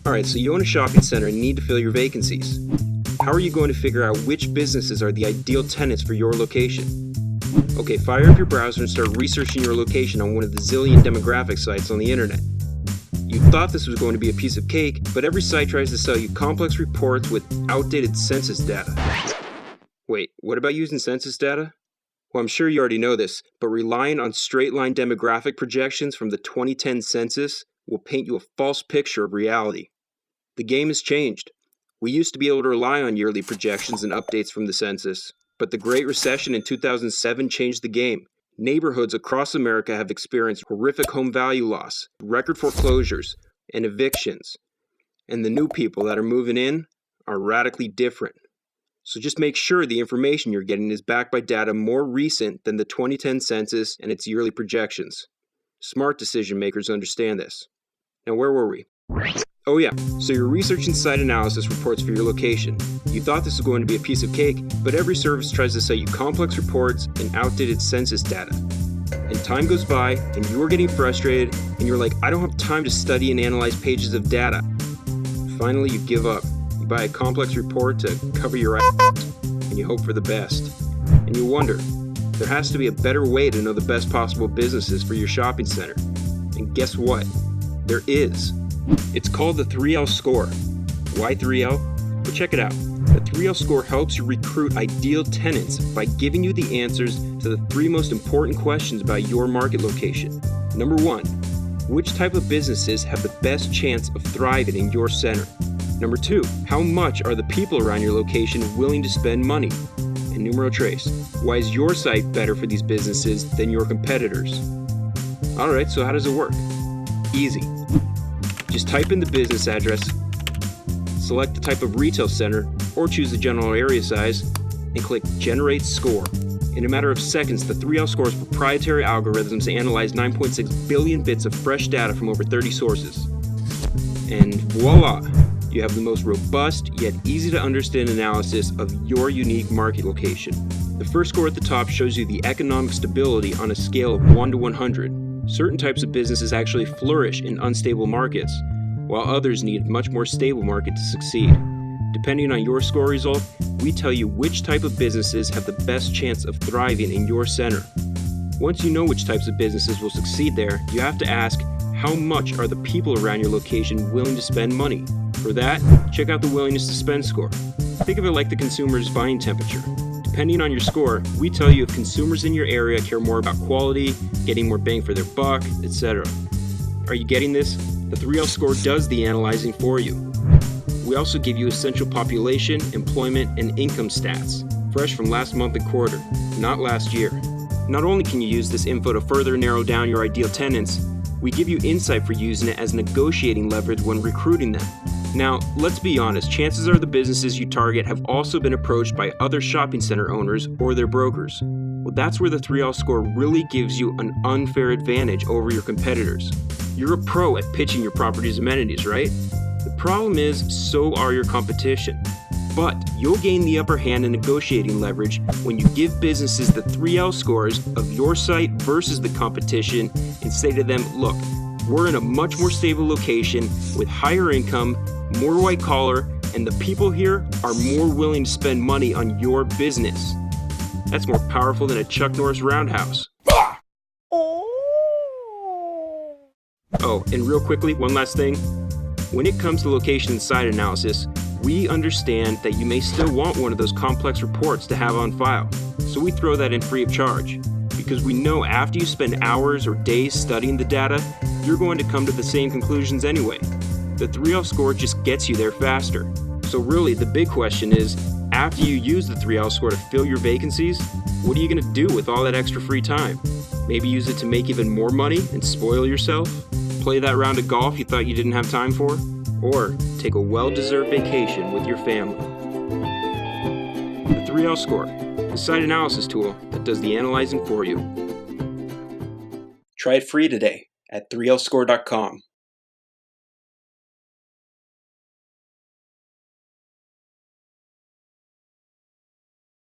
Alright, so you own a shopping center and need to fill your vacancies. How are you going to figure out which businesses are the ideal tenants for your location? Okay, fire up your browser and start researching your location on one of the zillion demographic sites on the internet. You thought this was going to be a piece of cake, but every site tries to sell you complex reports with outdated census data. Wait, what about using census data? Well, I'm sure you already know this, but relying on straight-line demographic projections from the 2010 census will paint you a false picture of reality. The game has changed. We used to be able to rely on yearly projections and updates from the census, but the Great Recession in 2007 changed the game. Neighborhoods across America have experienced horrific home value loss, record foreclosures, and evictions. And the new people that are moving in are radically different. So just make sure the information you're getting is backed by data more recent than the 2010 census and its yearly projections. Smart decision makers understand this. Now, where were we? Oh yeah, so you're researching site analysis reports for your location. You thought this was going to be a piece of cake, but every service tries to sell you complex reports and outdated census data. And time goes by, and you're getting frustrated, and you're like, I don't have time to study and analyze pages of data. Finally, you give up. You buy a complex report to cover your ass, and you hope for the best. And you wonder, there has to be a better way to know the best possible businesses for your shopping center. And guess what? There is. It's called the 3L score. Why 3L? Well, check it out. The 3L score helps you recruit ideal tenants by giving you the answers to the 3 most important questions about your market location. Number 1, which type of businesses have the best chance of thriving in your center? Number 2, how much are the people around your location willing to spend money? And numero tres, why is your site better for these businesses than your competitors? Alright, so how does it work? Easy. Just type in the business address, select the type of retail center, or choose the general area size, and click Generate Score. In a matter of seconds, the 3L score's proprietary algorithms analyze 9.6 billion bits of fresh data from over 30 sources. And voila! You have the most robust, yet easy to understand analysis of your unique market location. The first score at the top shows you the economic stability on a scale of 1 to 100. Certain types of businesses actually flourish in unstable markets, while others need a much more stable market to succeed. Depending on your score result, we tell you which type of businesses have the best chance of thriving in your center. Once you know which types of businesses will succeed there, you have to ask, how much are the people around your location willing to spend money? For that, check out the willingness to spend score. Think of it like the consumer's buying temperature. Depending on your score, we tell you if consumers in your area care more about quality, getting more bang for their buck, etc. Are you getting this? The 3L score does the analyzing for you. We also give you essential population, employment, and income stats, fresh from last month and quarter, not last year. Not only can you use this info to further narrow down your ideal tenants, we give you insight for using it as negotiating leverage when recruiting them. Now, let's be honest, chances are the businesses you target have also been approached by other shopping center owners or their brokers. Well, that's where the 3L score really gives you an unfair advantage over your competitors. You're a pro at pitching your property's amenities, right? The problem is, so are your competition. But you'll gain the upper hand in negotiating leverage when you give businesses the 3L scores of your site versus the competition and say to them, look, we're in a much more stable location with higher income, more white collar, and the people here are more willing to spend money on your business. That's more powerful than a Chuck Norris roundhouse. Oh, and real quickly, one last thing. When it comes to location and site analysis, we understand that you may still want one of those complex reports to have on file, so we throw that in free of charge. Because we know after you spend hours or days studying the data, you're going to come to the same conclusions anyway. The 3L score just gets you there faster. So really, the big question is, after you use the 3L score to fill your vacancies, what are you going to do with all that extra free time? Maybe use it to make even more money and spoil yourself? Play that round of golf you thought you didn't have time for? Or take a well-deserved vacation with your family? The 3L score, the site analysis tool that does the analyzing for you. Try it free today at 3lscore.com.